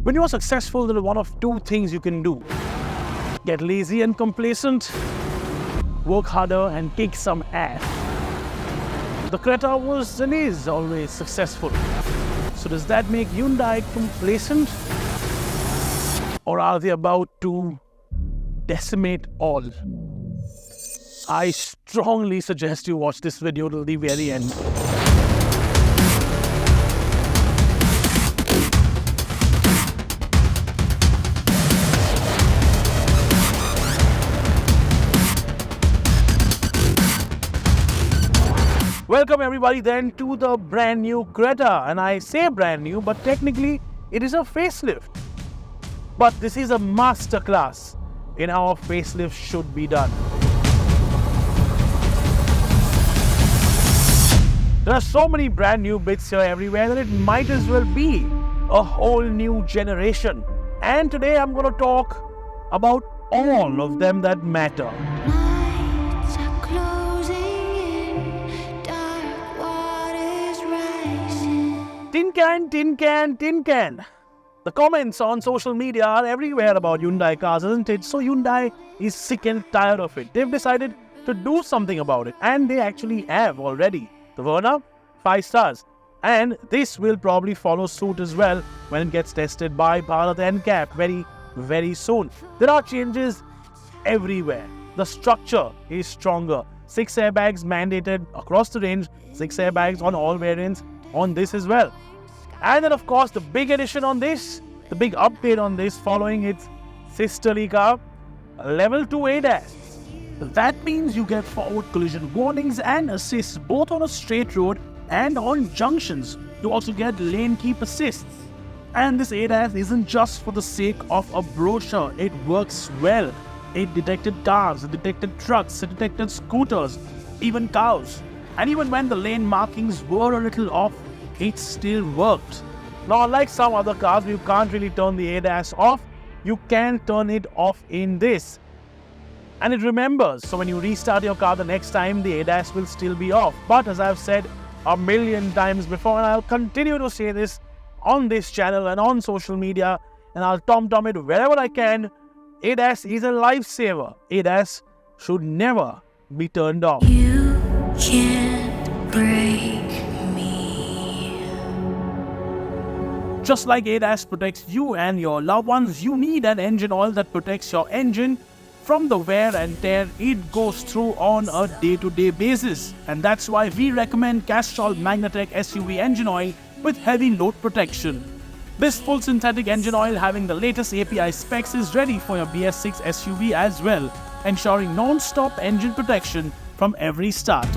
When you are successful, there are one of two things you can do. Get lazy and complacent, work harder and kick some ass. The Creta was and is always successful. So does that make Hyundai complacent? Or are they about to decimate all? I strongly suggest you watch this video till the very end. Welcome everybody then to the brand new Creta, and I say brand new, but technically it is a facelift. But this is a masterclass in how a facelift should be done. There are so many brand new bits here everywhere that it might as well be a whole new generation. And today I'm going to talk about all of them that matter. Tin can, tin can, tin can. The comments on social media are everywhere about Hyundai cars, isn't it? So Hyundai is sick and tired of it. They've decided to do something about it, and they actually have already. The Verna, 5 stars. And this will probably follow suit as well when it gets tested by Bharat NCAP very, very soon. There are changes everywhere. The structure is stronger. 6 airbags mandated across the range, 6 airbags on all variants on this as well. And then of course the big addition on this, the big update on this following its sisterly car, level 2 ADAS. That means you get forward collision warnings and assists both on a straight road and on junctions. You also get lane keep assists. And this ADAS isn't just for the sake of a brochure, it works well. It detected cars, it detected trucks, it detected scooters, even cows. And even when the lane markings were a little off, it still worked. Now, unlike some other cars, you can't really turn the ADAS off. You can turn it off in this. And it remembers. So when you restart your car the next time, the ADAS will still be off. But as I've said a million times before, and I'll continue to say this on this channel and on social media, and I'll tom-tom it wherever I can, ADAS is a lifesaver. ADAS should never be turned off. You can't break me. Just like ADAS protects you and your loved ones, you need an engine oil that protects your engine from the wear and tear it goes through on a day-to-day basis. And that's why we recommend Castrol Magnatec SUV engine oil with heavy load protection. This full synthetic engine oil having the latest API specs is ready for your BS6 SUV as well, ensuring non-stop engine protection from every start.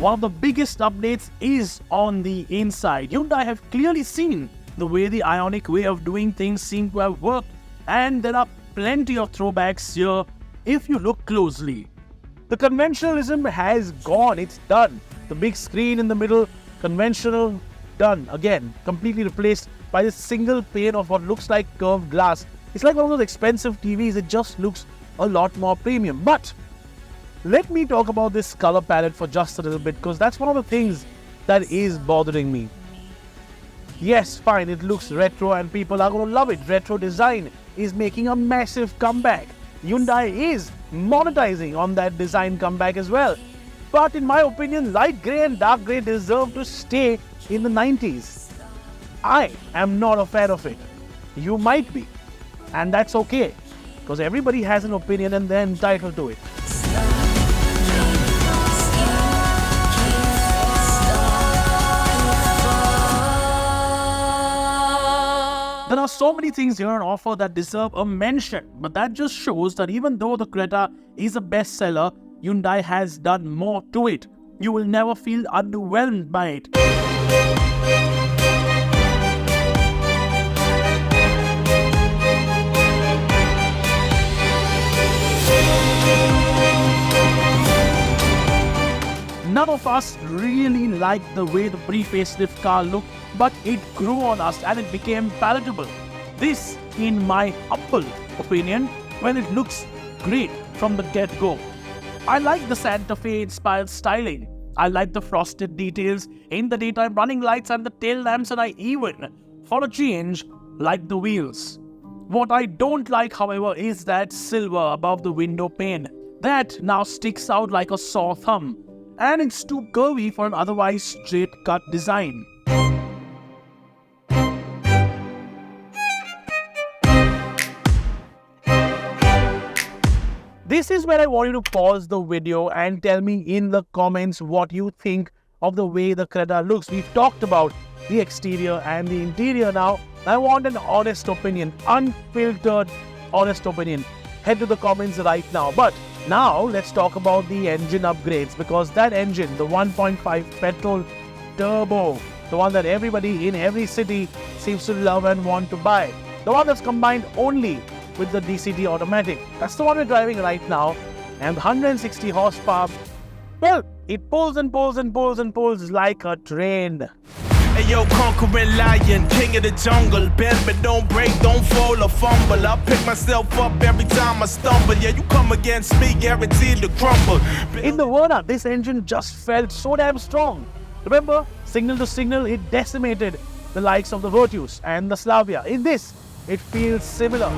One of the biggest updates is on the inside. Hyundai have clearly seen the way the Ioniq way of doing things seem to have worked, and there are plenty of throwbacks here if you look closely. The conventionalism has gone, it's done. The big screen in the middle, conventional, done. Again, completely replaced by this single pane of what looks like curved glass. It's like one of those expensive TVs, it just looks a lot more premium. But let me talk about this color palette for just a little bit, because that's one of the things that is bothering me. Yes, fine, it looks retro and people are going to love it. Retro design is making a massive comeback. Hyundai is monetizing on that design comeback as well. But in my opinion, light grey and dark grey deserve to stay in the 90s. I am not a fan of it. You might be. And that's okay, because everybody has an opinion and they're entitled to it. There are so many things here on offer that deserve a mention, but that just shows that even though the Creta is a bestseller, Hyundai has done more to it. You will never feel underwhelmed by it. None of us really liked the way the pre-facelift car looked, but it grew on us and it became palatable. This, in my humble opinion, when it looks great from the get-go. I like the Santa Fe inspired styling. I like the frosted details in the daytime running lights and the tail lamps, and I even, for a change, like the wheels. What I don't like, however, is that silver above the window pane. That now sticks out like a sore thumb, and it's too curvy for an otherwise straight-cut design. This is where I want you to pause the video and tell me in the comments what you think of the way the Creta looks. We've talked about the exterior and the interior now. I want an honest opinion, unfiltered honest opinion. Head to the comments right now. But now let's talk about the engine upgrades, because that engine, the 1.5 petrol turbo, the one that everybody in every city seems to love and want to buy, the one that's combined only with the DCT automatic. That's the one we're driving right now. And 160 horsepower, well, it pulls and pulls and pulls and pulls like a train. Hey yo, conquering lion, king of the jungle. Bend but don't break, don't fall or fumble. I pick myself up every time I stumble. Yeah, you come against me, guaranteed to crumble. In the Verna, this engine just felt so damn strong. Remember, signal to signal, it decimated the likes of the Virtus and the Slavia. In this, it feels similar.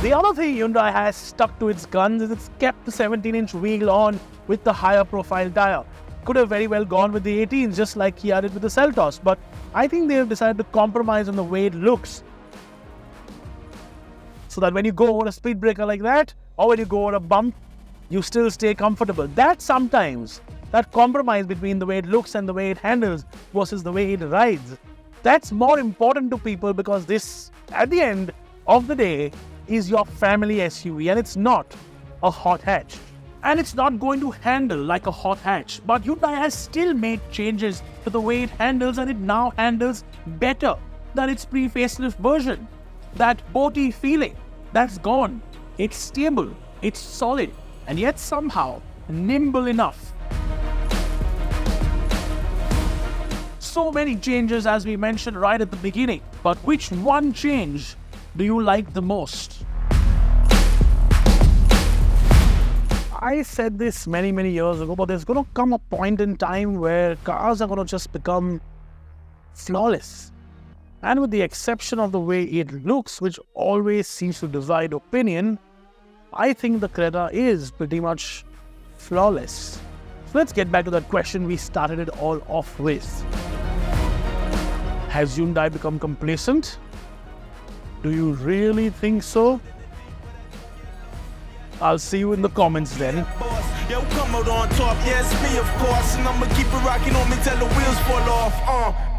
The other thing Hyundai has stuck to its guns is it's kept the 17-inch wheel on with the higher profile tire. Could have very well gone with the 18s just like Kia did with the Seltos, but I think they have decided to compromise on the way it looks, so that when you go over a speed breaker like that, or when you go over a bump, you still stay comfortable. That sometimes, that compromise between the way it looks and the way it handles versus the way it rides, that's more important to people, because this, at the end of the day, is your family SUV, and it's not a hot hatch. And it's not going to handle like a hot hatch. But Hyundai has still made changes to the way it handles, and it now handles better than its pre-facelift version. That boaty feeling, that's gone. It's stable, it's solid, and yet somehow nimble enough. So many changes, as we mentioned right at the beginning. But which one change do you like the most? I said this many years ago, but there's going to come a point in time where cars are going to just become flawless. And with the exception of the way it looks, which always seems to divide opinion, I think the Creta is pretty much flawless. So let's get back to that question we started it all off with. Has Hyundai become complacent? Do you really think so? I'll see you in the comments then. Yo, come out on top, yes, me of course. And I'ma keep it rocking on me till the wheels fall off.